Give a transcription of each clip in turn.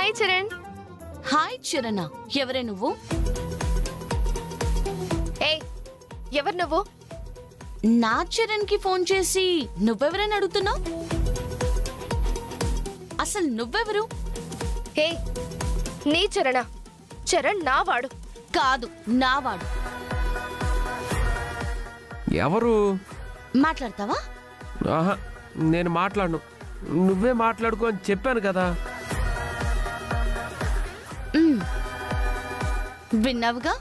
Hi Charan. Hi Charan, ఎవరే నువ్వు? ఎవరు నువ్వు? నా చరణ్ కి ఫోన్ చేసి నువ్వెవరని అడుగుతున్నావు? అసలు నువ్వెవరు? నీ చరణా? చరణ్ నావాడు కాదు, నావాడు. ఎవరు? మాట్లాడతావా? ఆహా, నేను మాట్లాడను. నువ్వే మాట్లాడుకో అని చెప్పాను కదా. విన్నావుగా,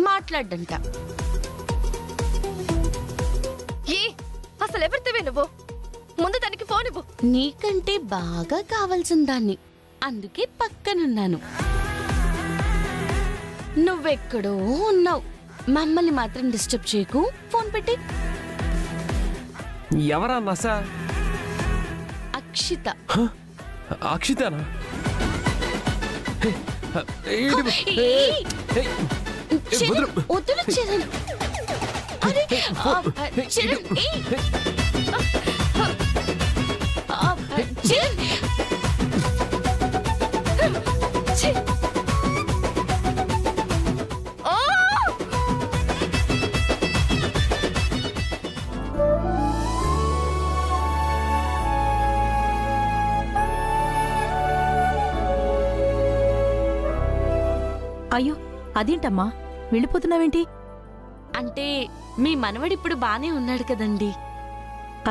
మాట్లాడంట. అసలు ఎవరితోవే నువ్వు? ముందు దానికి ఫోన్ ఇవ్వు. నీకంటే బాగా కావాల్సిన దాన్ని, అందుకే పక్కనున్నాను. నువ్వెక్కడో ఉన్నావు, మమ్మల్ని మాత్రం డిస్టర్బ్ చేయకు. ఫోన్ పెట్టి. ఎవరా నసా? అక్షిత. అక్షితనా? వద్దు చరణ్. అరే చరణ్, అయ్యో, అదేంటమ్మా వెళ్ళిపోతున్నావేంటి? అంటే మీ మనవడిప్పుడు బానే ఉన్నాడు కదండి.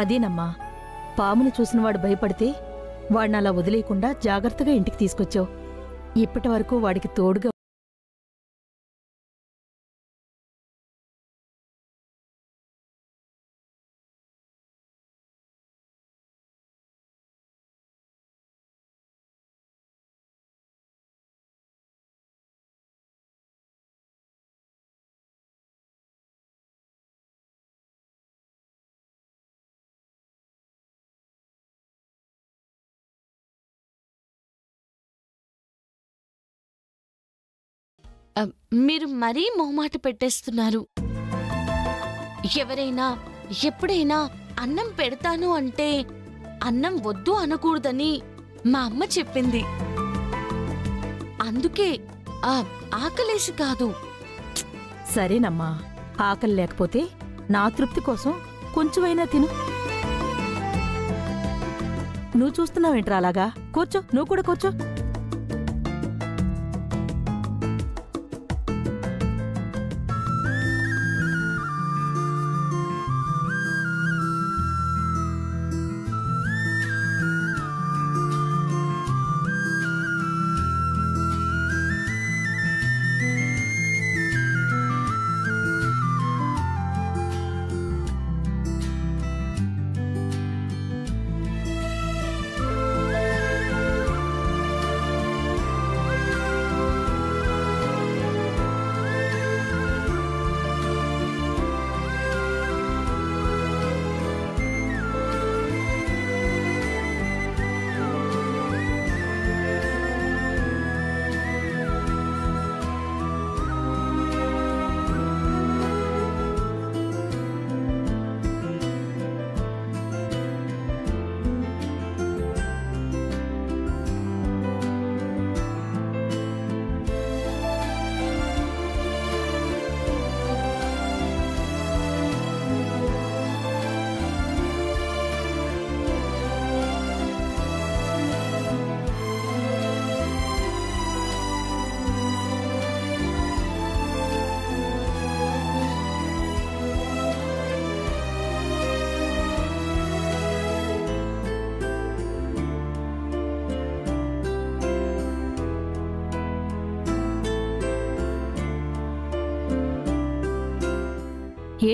అదేనమ్మా, పామును చూసినవాడు భయపడితే వాడిని అలా వదిలేయకుండా జాగ్రత్తగా ఇంటికి తీసుకొచ్చావు. ఇప్పటి వరకు వాడికి తోడుగా. మీరు మరీ మొహమాట పెట్టేస్తున్నారు. ఎవరైనా ఎప్పుడైనా అన్నం పెడతాను అంటే అన్నం వద్దు అనకూడదని మా అమ్మ చెప్పింది. అందుకే ఆకలేసి కాదు. సరేనమ్మా, ఆకలి లేకపోతే నా తృప్తి కోసం కొంచెమైనా తిను. నువ్వు చూస్తున్నావేంట్రా అలాగా? కూర్చో, నువ్వు కూడా కూర్చో.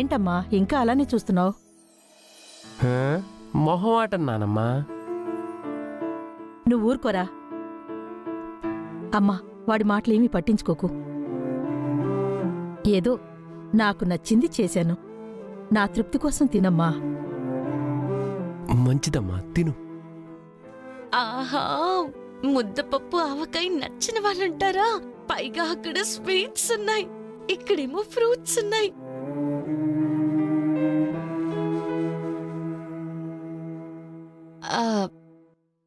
ఏంటమ్మా ఇంకా అలానే చూస్తున్నావు? మొహమాటం నానమ్మా. నువ్వు ఊరుకోరా. అమ్మా, వాడి మాటలేమీ పట్టించుకోకు. ఏదో నాకు నచ్చింది చేశాను. నా తృప్తి కోసం తినమ్మా. మంచిదమ్మా, తిను. ఆహా, ముద్దపప్పు ఆవకాయ నచ్చిన వాళ్ళుంటారా? పైగా అక్కడ స్వీట్స్ ఉన్నాయి, ఇక్కడేమో ఫ్రూట్స్ ఉన్నాయి.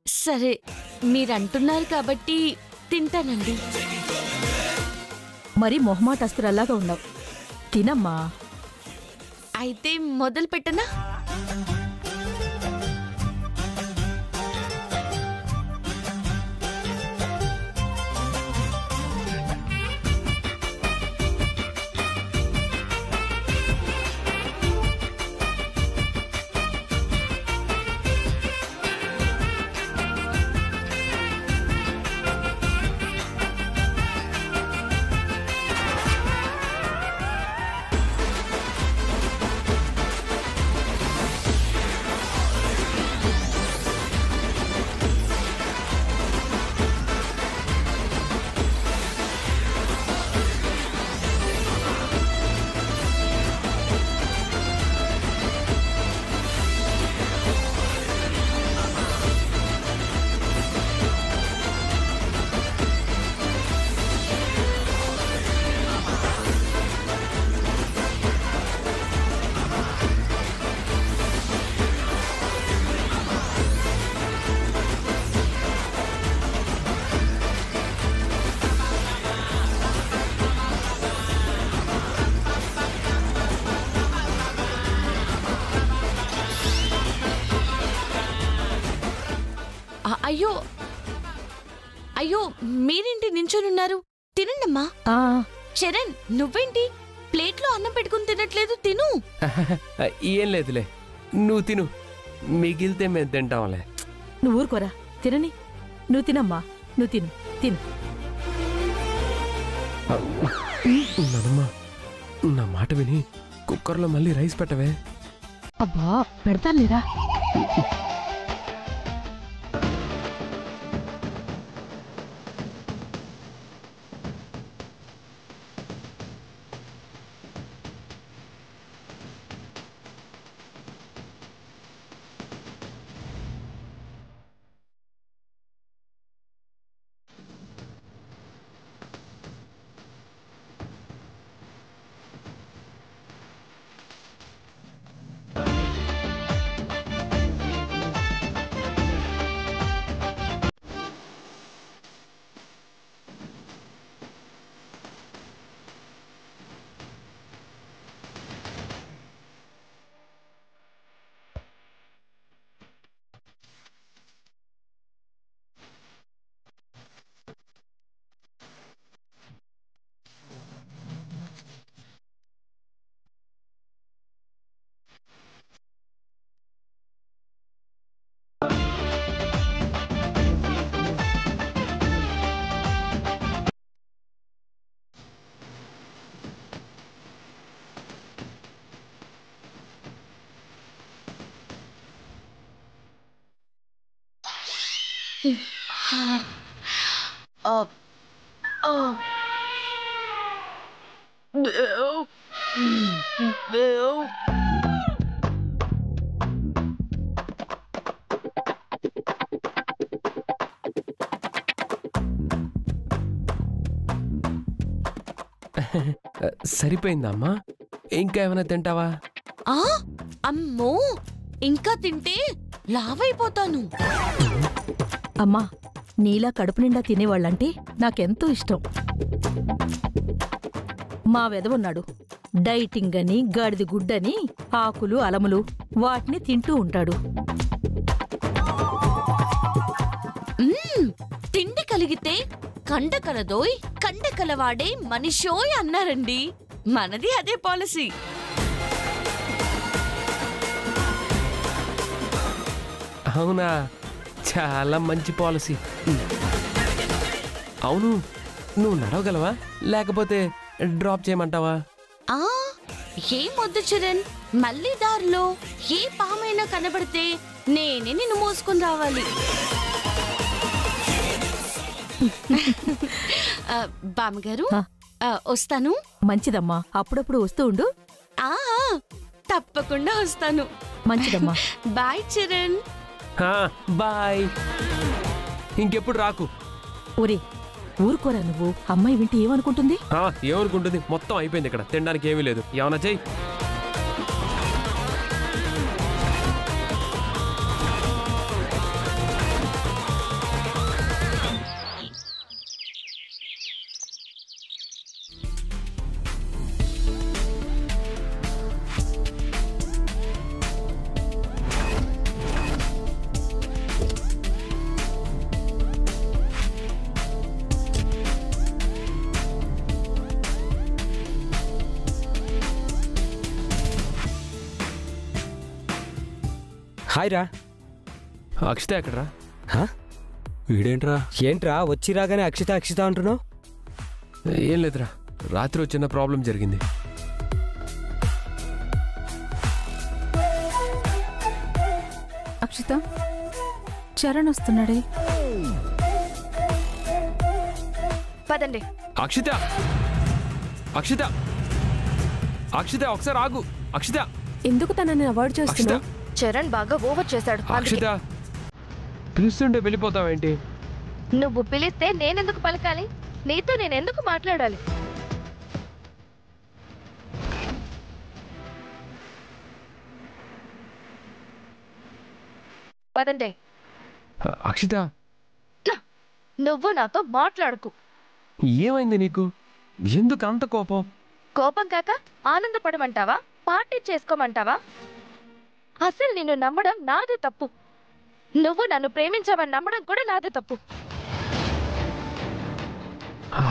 సరే, మీరంటున్నారు కాబట్టి తింటానండి. మరీ మొహమాటస్తురల్లాగా ఉన్నావు. తినమ్మా. అయితే మొదలు పెట్టనా? అయ్యో అయ్యో, మీరేంటి నించొనున్నారు? తినండమ్మా. ఆ, చరణ్, నువ్వేంటి ప్లేట్లో అన్నం పెట్టుకుని తినట్లేదు? తిను. ఏం లేదులే, నువ్వు తిను. మిగిలితే మేము తింటాంలే. నువ్వు ఊరుకోరా. తినని. నువ్వు తినమ్మా. నువ్వు తిను. తిను. నానమ్మా, నా మాట విని కుక్కర్లో మళ్ళీ రైస్ పెట్టవే. అబ్బా, పెడతానులేరా. సరిపోయిందా అమ్మా? ఇంకా ఏమైనా తింటావా? అమ్మో, ఇంకా తింటే లావైపోతాను. అమ్మా, నీలా కడుపు నిండా తినేవాళ్ళంటే నాకెంతో ఇష్టం. మా వెదవున్నాడు, డైటింగ్ అని, గాడిది గుడ్డని, ఆకులు అలములు వాటిని తింటూ ఉంటాడు. తిండి కలిగితే కండ కలదోయ్, కండ కలవాడే మనిషోయ్ అన్నారండి. మనది అదే పాలసీ. అవునా? చాలా మంచి పాలసీ. అవును, నువ్వు నడవగలవా లేకపోతే డ్రాప్ చేయమంటావా? ఏమొద్దు చరణ్, మళ్ళీ దారిలో ఏ పామైనా కనబడితే నేనే నిన్ను మోసుకొని రావాలి. బామ్మగారు, వస్తాను. మంచిదమ్మా, అప్పుడప్పుడు వస్తూ ఉండు. తప్పకుండా వస్తాను. మంచిదమ్మా. బాయ్ చరణ్. బాయ్. ఇంకెప్పుడు రాకు. ఒరే, ఊరుకోరా నువ్వు. అమ్మాయి వింటే ఏమనుకుంటుంది? ఏమనుకుంటుంది? మొత్తం అయిపోయింది ఇక్కడ, తినడానికి ఏమీ లేదు. ఏమన్నా చెయ్యి. హాయ్ రా. అక్షిత ఎక్కడరా? హా? వీడేంట్రా? ఏంట్రా వచ్చి రాగానే అక్షిత అక్షిత అంటున్నావు? ఏం లేదురా, రాత్రి ఓ చిన్న ప్రాబ్లం జరిగింది. అక్షిత, చరణ్ వస్తున్నాడే. పదండి. అక్షిత, అక్షిత, అక్షిత ఒకసారి ఆగు. అక్షిత, ఎందుకు తనని అవాయిడ్ అక్షిత, చేస్తున్నావు? చరణ్ బాగా ఓవర్ చేశాడు. అక్షిత పిలుస్తుంటే వెళ్ళిపోతావేంటి? నువ్వు పిలిస్తే నేనెందుకు పలకాలి? నీతో నేనెందుకు మాట్లాడాలి? పదండి. అక్షిత, నువ్వు నాతో మాట్లాడుకు. ఏమైంది నీకు? ఎందుకు అంత కోపం? కోపం కాక ఆనందపడమంటావా? పార్టీ చేసుకోమంటావా? అసలు నిన్ను నమ్మడం నాదే తప్పు. నువ్వు నన్ను ప్రేమించావని నమ్మడం కూడా నాదే తప్పు.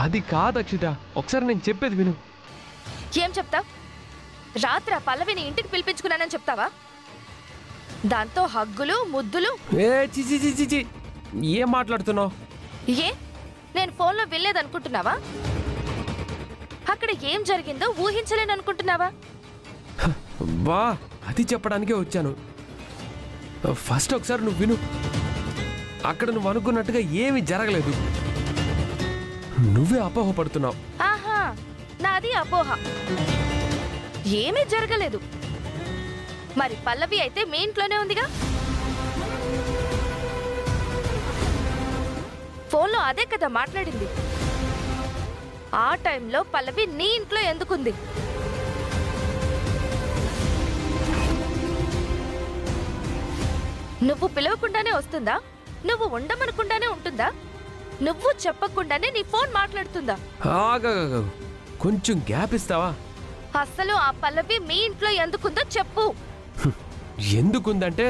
అది కాదు అక్షిత, ఒకసారి నేను చెప్పేది విను. ఏం చెప్తా? రాత్రి పల్లవిని ఇంటికి పిలిపించుకున్నానని చెప్తావా? దాంతో హగ్గులు ముద్దులు. ఏ చిచి చిచి చి, ఏం మాట్లాడుతున్నావు? ఏ నేను ఫోన్లో వెళ్ళేదనుకుంటున్నావా? అక్కడ ఏం జరిగిందో ఊహించలేననుకుంటున్నావా? బా, అది చెప్పడానికే వచ్చాను. ఫస్ట్ ఒకసారి నువ్వు విను. అక్కడ నువ్వు అనుకున్నట్టుగా ఏమీ జరగలేదు. నువ్వే అపోహపడుతున్నావు. ఆహా, నాది అపోహ. ఏమీ జరగలేదు. మరి పల్లవి అయితే మీ ఇంట్లోనే ఉందిగా. ఫోన్లో అదే కదా మాట్లాడింది. ఆ టైంలో పల్లవి నీ ఇంట్లో ఎందుకుంది? నువ్వు పిలవకుండానే వస్తుందా? నువ్వు ఉండమనుకుండానే ఉంటుందా? నువ్వు చెప్పకుండానే నీ ఫోన్ మాట్లాడుతుందా? ఆగాగు, కొంచెం గ్యాప్ ఇస్తావా? అసలు ఆ పల్లవి మీ ఇంట్లో ఎందుకుందో చెప్పు. ఎందుకుందంటే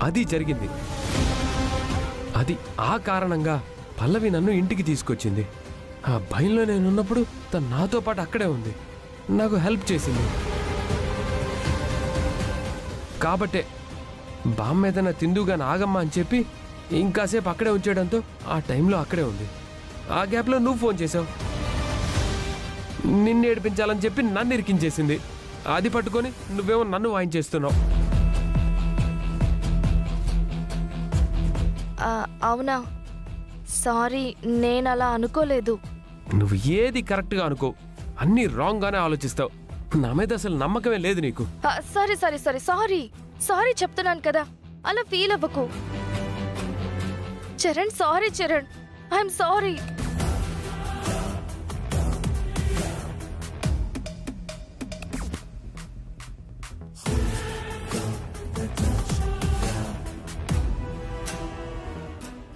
అది జరిగింది. అది ఆ కారణంగా పల్లవి నన్ను ఇంటికి తీసుకొచ్చింది. ఆ భయంలో నేనున్నప్పుడు తను నాతో పాటు అక్కడే ఉంది, నాకు హెల్ప్ చేసింది. కాబట్టే బామ్మ ఏదైనా తిందుగా ఆగమ్మా అని చెప్పి ఇంకాసేపు అక్కడే ఉంచేయడంతో ఆ టైంలో అక్కడే ఉంది. ఆ గ్యాప్లో నువ్వు ఫోన్ చేసావు. నిన్ను ఏడిపించాలని చెప్పి నన్ను ఇరికించేసింది. అది పట్టుకొని నువ్వేమో నన్ను వాయించేస్తున్నావు. అవునా? సారీ, నేను అలా అనుకోలేదు. నువ్వు ఏది కరెక్ట్గా అనుకో, అన్నీ రాంగ్గానే ఆలోచిస్తావు. నా మీద అసలు నమ్మకమే లేదు నీకు. Sorry sorry sorry sorry sorry చెప్తున్నాను కదా, అలా ఫీల్ అవ్వకు. Charan, sorry Charan, I'm sorry.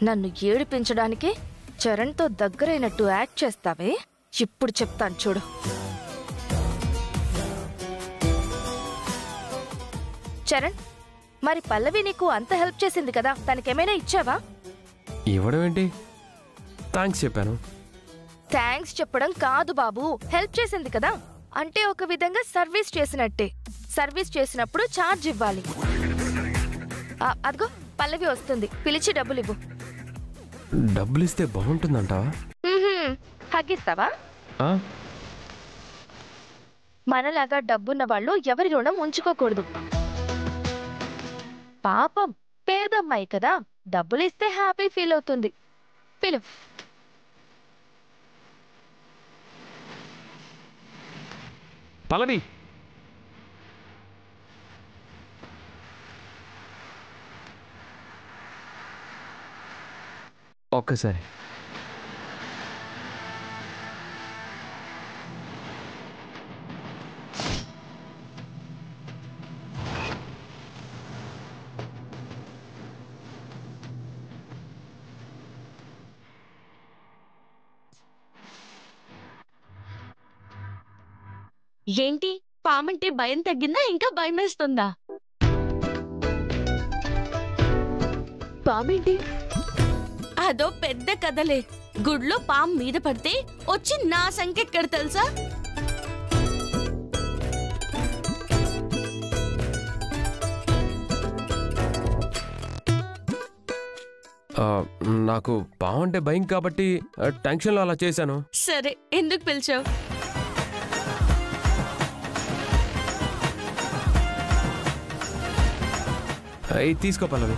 నన్ను ఏడిపించడానికి చరణ్తో దగ్గరైనట్టు యాక్ట్ చేస్తావే, ఇప్పుడు చెప్తాను చూడు. చరణ్, మరి పల్లవి నీకు అంత హెల్ప్ చేసింది కదా, తనకేమైనా ఇచ్చావా? ఇవ్వడం ఏంటి? థ్యాంక్స్ చెప్పాను. థ్యాంక్స్ చెప్పడం కాదు బాబు, హెల్ప్ చేసింది కదా అంటే ఒక విధంగా సర్వీస్ చేసినట్టే. సర్వీస్ చేసినప్పుడు ఛార్జ్ ఇవ్వాలి. అదిగో పల్లవి వస్తుంది, పిలిచి డబ్బులు ఇవ్వు. డబ్బులు ఇస్తే బాగుంటుందంటావా? హగ్గిస్తావా? మనలాగా డబ్బున్న వాళ్ళు ఎవరి రుణం ఉంచుకోకూడదు. పాపం పేదమ్మాయి కదా, డబ్బులిస్తే హ్యాపీ ఫీల్ అవుతుంది. పిలు. పల్లవి, ఒక్కసారి. ఏంటి పామంటే భయం తగ్గిందా ఇంకా భయమేస్తుందా? పామేంటి? అదో పెద్ద కథలే. గుడ్లో పాము మీద పడితే వచ్చి నా సంకెక్కడ తెలుసా? నాకు బాగుంటే భయం కాబట్టి టెన్షన్లో అలా చేశాను. సరే, ఎందుకు పిలిచావు? తీసుకో పల్లవి.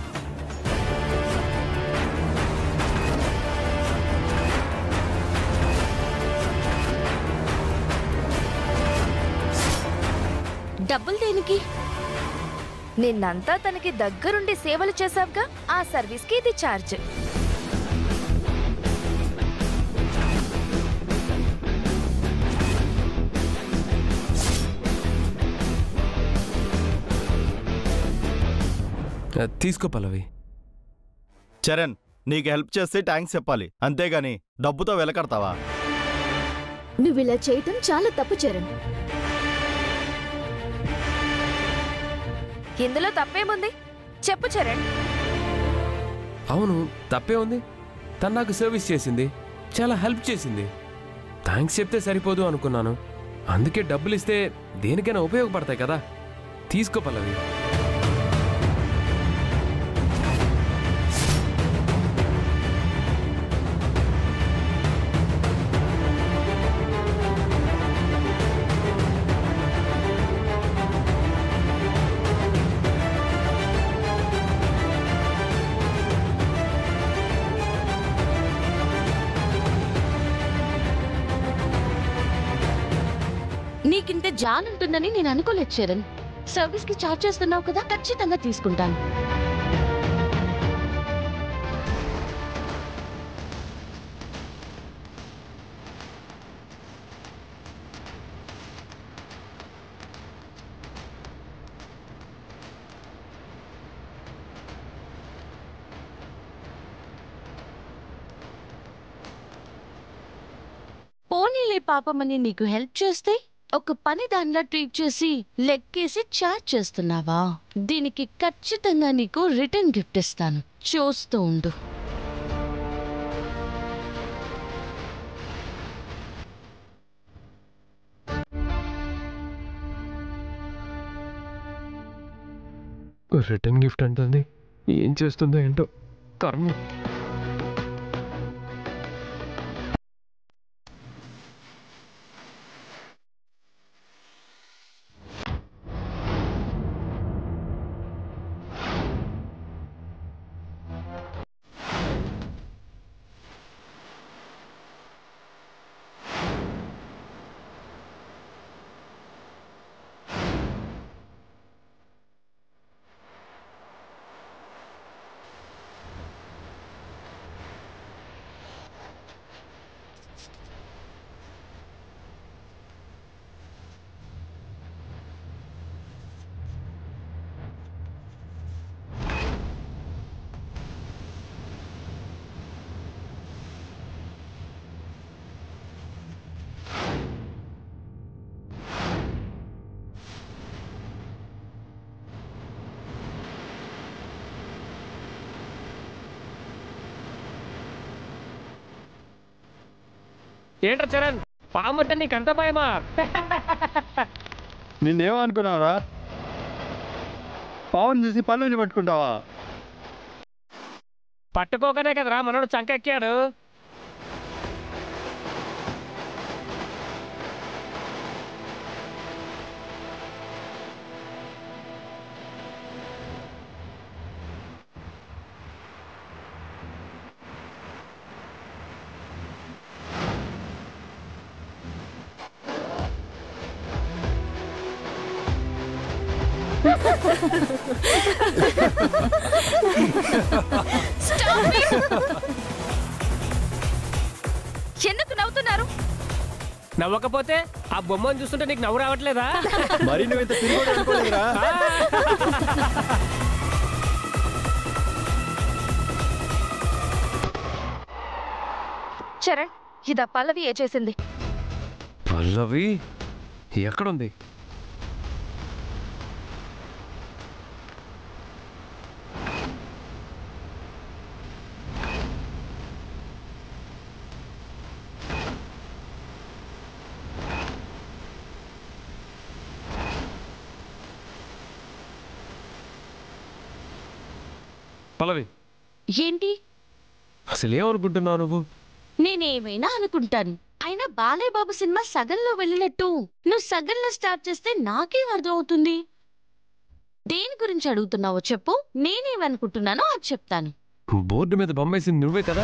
డబ్బులు దేనికి? నిన్నంతా తనకి దగ్గరుండి సేవలు చేసావుగా, ఆ సర్వీస్కి ఇది ఛార్జ్. తీసుకో పల్లవి. చరణ్, నీకు హెల్ప్ చేస్తే థ్యాంక్స్ చెప్పాలి, అంతేగాని డబ్బుతో వెలకడతావా? నువ్విలా చేయటం చాలా తప్పు చరణ్. ఇందులో తప్పేముంది చెప్పు చరణ్. అవును, తప్పే ఉంది. తను నాకు సర్వీస్ చేసింది, చాలా హెల్ప్ చేసింది. థ్యాంక్స్ చెప్తే సరిపోదు అనుకున్నాను. అందుకే డబ్బులు ఇస్తే దేనికైనా ఉపయోగపడతాయి కదా. తీసుకో పల్లవి. నీకింత జానుంటుందని నేను అనుకోలేదు చరణ్. సర్వీస్ కి చార్జ్ చేస్తున్నావు కదా, ఖచ్చితంగా తీసుకుంటాను. పోనీలే పాపమని నీకు హెల్ప్ చేస్తే ఒక పని దానిలా ట్రీట్ చేసి లెక్కేసి చార్జ్ చేస్తున్నావా? దీనికి ఖచ్చితంగా నీకు రిటర్న్ గిఫ్ట్ ఇస్తాను, చూస్తూ ఉండు. రిటర్న్ గిఫ్ట్ అంటుంది, ఏం చేస్తుందో ఏంటో కర్మ. ఏంట్రా చరణ్, పాముంటే నీకంత భయమా? నిన్నేమో అనుకున్నావరా? పావును చూసి పనులు పట్టుకుంటావా? పట్టుకోకనే కదరా మనోడు చంకెక్కాడు. ఎందుకు నవ్వుతున్నారు? నవ్వకపోతే ఆ బొమ్మను చూస్తుంటే నీకు నవ్వు రావట్లేదా? మరి నువ్వు ఇంత తిరిగి అనుకోలేదురా. చరణ్, ఇదా పల్లవి ఏ చేసింది? పల్లవి ఎక్కడుంది? పల్లవి ఏంటి? అసలు ఏమనుకుంటున్నావు నువ్వు? నేనేమైనా అనుకుంటాను. అయినా బాలయ్య బాబు సినిమా సగంలో వెళ్ళినట్టు నువ్వు సగంలో స్టార్ట్ చేస్తే నాకేం అర్థం అవుతుంది? దేని గురించి అడుగుతున్నావో చెప్పు, నేనేమనుకుంటున్నానో అది చెప్తాను. బోర్డు మీద బొమ్మేసింది నువ్వే కదా.